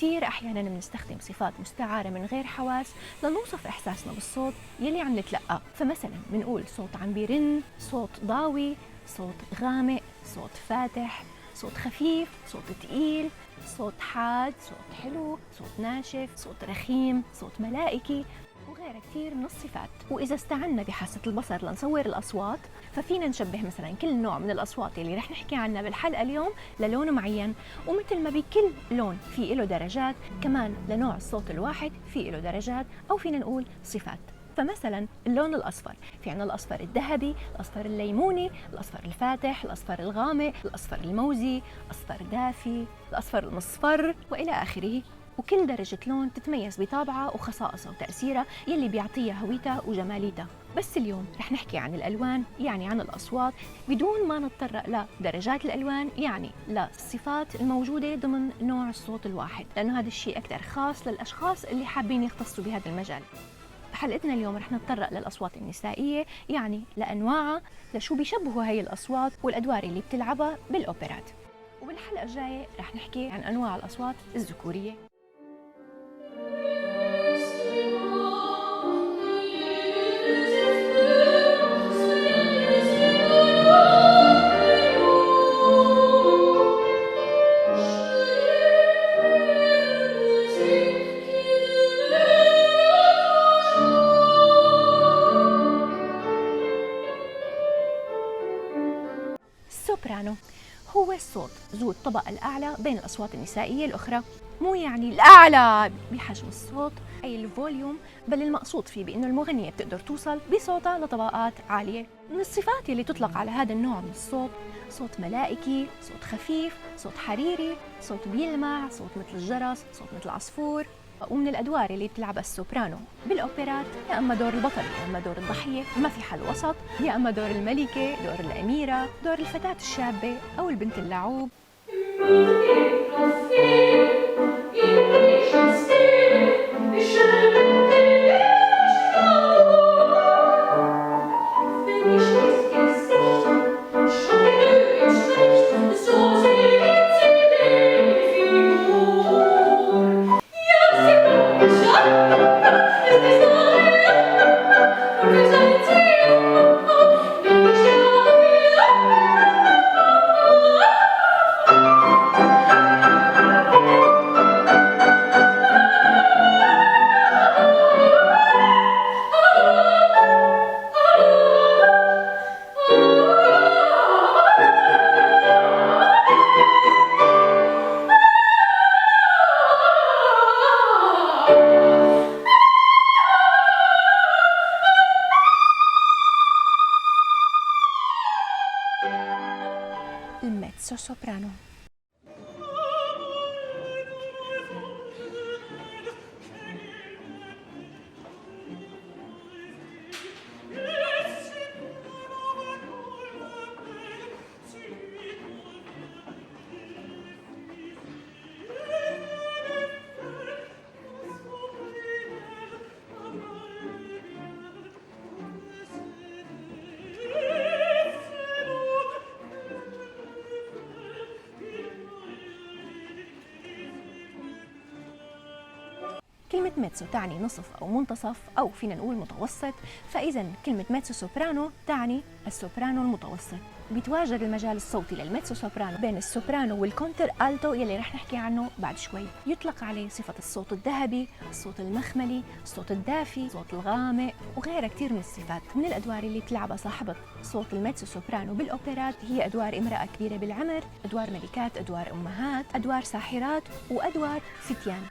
كتير أحياناً بنستخدم صفات مستعارة من غير حواس لنوصف إحساسنا بالصوت يلي عم نتلقاه. فمثلاً بنقول صوت عم بيرن، صوت ضاوي، صوت غامق، صوت فاتح، صوت خفيف، صوت تقيل، صوت حاد، صوت حلو، صوت ناشف، صوت رخيم، صوت ملائكي، وغيرها كثير من الصفات. وإذا استعنا بحاسة البصر لنصور الأصوات، ففينا نشبه مثلا كل نوع من الأصوات اللي رح نحكي عنها بالحلقة اليوم للون معين، ومثل ما بكل لون في له درجات، كمان لنوع الصوت الواحد في له درجات أو فينا نقول صفات. فمثلا اللون الأصفر، في عنا الأصفر الذهبي، الأصفر الليموني، الأصفر الفاتح، الأصفر الغامق، الأصفر الموزي، أصفر دافي، الأصفر المصفر وإلى آخره. وكل درجة لون تتميز بطابعها وخصائصها وتأثيرها يلي بيعطيها هويتها وجماليتها. بس اليوم رح نحكي عن الألوان، يعني عن الأصوات، بدون ما نتطرق لدرجات الألوان، يعني للصفات الموجودة ضمن نوع الصوت الواحد، لأنه هذا الشيء أكثر خاص للأشخاص اللي حابين يختصوا بهذا المجال. بحلقتنا اليوم رح نتطرق للأصوات النسائية، يعني لأنواعها، لشو بيشبهوا هاي الأصوات والأدوار اللي بتلعبها بالأوبرات. وبالحلقة الجاية رح نحكي عن أنواع الأصوات الذكورية. السوبرانو هو الصوت ذو الطبقة الأعلى بين الأصوات النسائية الأخرى، مو يعني الأعلى بحجم الصوت أي الفوليوم، بل المقصود فيه بأنه المغنية بتقدر توصل بصوتها لطبقات عالية. من الصفات اللي تطلق على هذا النوع من الصوت: صوت ملائكي، صوت خفيف، صوت حريري، صوت بيلمع، صوت مثل الجرس، صوت مثل العصفور. ومن الأدوار اللي بتلعبها السوبرانو بالأوبرات، يا أما دور البطل يا أما دور الضحية، ما في حل وسط، يا أما دور الملكة، دور الأميرة، دور الفتاة الشابة أو البنت اللعوب. الميتسو سوبرانو. كلمة ميتسو تعني نصف أو منتصف، أو فينا نقول متوسط، فإذا كلمة ميتسو سوبرانو تعني السوبرانو المتوسط. بيتواجد المجال الصوتي للميتسو سوبرانو بين السوبرانو والكونتر ألتو يلي رح نحكي عنه بعد شوي. يطلق عليه صفة الصوت الذهبي، الصوت المخملي، الصوت الدافي، الصوت الغامق وغيرها كتير من الصفات. من الأدوار اللي بتلعبها صاحبة صوت الميتسو سوبرانو بالأوبرات هي أدوار امرأة كبيرة بالعمر، أدوار ملكات، أدوار أمهات، أدوار ساحرات، وأدوار فتيان.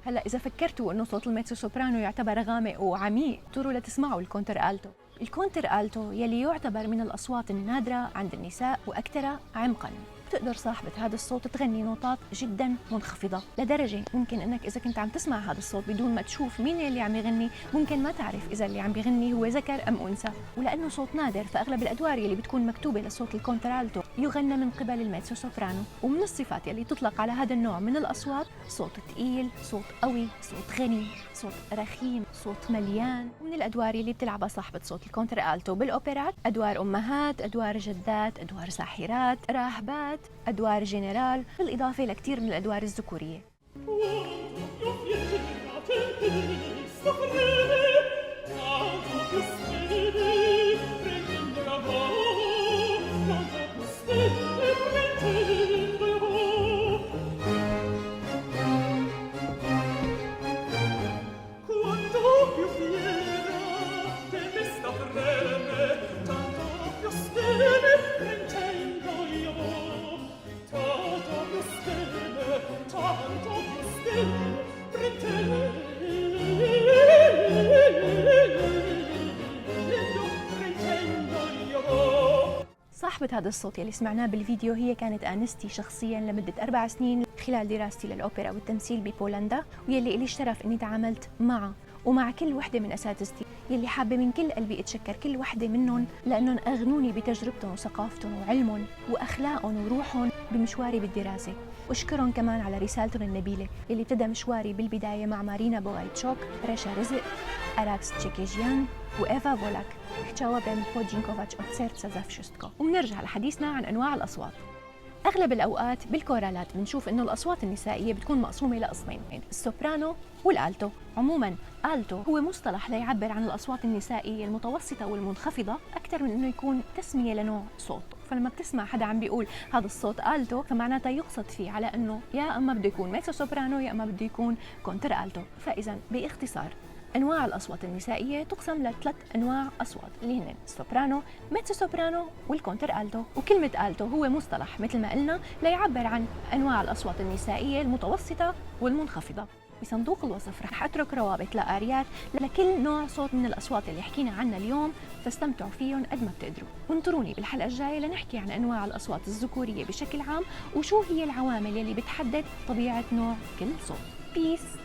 هلا إذا فكرتوا إنه صوت الميتسو سوبرانو يعتبر غامق وعميق، اضطروا لتسمعوا الكونتر ألتو. الكونتر ألتو يلي يعتبر من الأصوات النادرة عند النساء وأكثرها عمقاً. بتقدر صاحبة هذا الصوت تغني نوتات جدا منخفضة، لدرجة ممكن انك اذا كنت عم تسمع هذا الصوت بدون ما تشوف مين اللي عم يغني ممكن ما تعرف اذا اللي عم بيغني هو ذكر ام انثى. ولانه صوت نادر فاغلب الادوار اللي بتكون مكتوبة لصوت الكونترالتو يغنى من قبل الميتسو سوبرانو. ومن الصفات اللي تطلق على هذا النوع من الاصوات صوت ثقيل، صوت قوي، صوت غني، صوت رخيم، صوت مليان. ومن الادوار اللي بتلعبها صاحبة صوت الكونترالتو بالاوبرات ادوار امهات، ادوار جدات، ادوار ساحرات، راهبات، ادوار جنرال، بالاضافة لكثير من الادوار الذكورية. صاحبة هذا الصوت يلي سمعناه بالفيديو هي كانت آنستي شخصيا لمدة 4 سنين خلال دراستي للأوبرا والتمثيل ببولندا، ويلي إلي الشرف إني تعاملت معه ومع كل وحدة من أساتذتي يلي حابة من كل قلبي أتشكر كل وحدة منهم لأنهم أغنوني بتجربتهم وثقافتهم وعلمهم وأخلاقهم وروحهم بمشواري بالدراسة. وأشكرهم كمان على رسالتهم النبيلة اللي ابتدى مشواري بالبداية مع مارينا بوغايتشوك، رشا رزق، أراكس تشيكيجيان وإيفا فولاك. Chciałabym podziękować od serca za wszystko. ومنرجع لحديثنا عن أنواع الأصوات. أغلب الأوقات بالكورالات بنشوف إنه الأصوات النسائية بتكون مقسومة لقسمين، السوبرانو والآلتو. عموماً آلتو هو مصطلح ليعبر عن الأصوات النسائية المتوسطة والمنخفضة أكثر من إنه يكون تسمية لنوع صوت. فلما بتسمع حدا عم بيقول هذا الصوت آلتو فمعناتها يقصد فيه على إنه يا أما بده يكون ميتسو سوبرانو يا أما بده يكون كونتر آلتو. فإذا باختصار أنواع الأصوات النسائية تقسم لثلاث أنواع أصوات اللي هن السوبرانو، ميتسو سوبرانو والكونتر آلتو. وكلمة آلتو هو مصطلح مثل ما قلنا ليعبر عن أنواع الأصوات النسائية المتوسطة والمنخفضة. بصندوق الوصف رح أترك روابط لآريات لكل نوع صوت من الأصوات اللي حكينا عنها اليوم، فاستمتعوا فيهم قد ما بتقدروا. وانطروني بالحلقة الجاية لنحكي عن أنواع الأصوات الذكورية بشكل عام وشو هي العوامل اللي بتحدد طبيعة نوع كل صوت. بيس.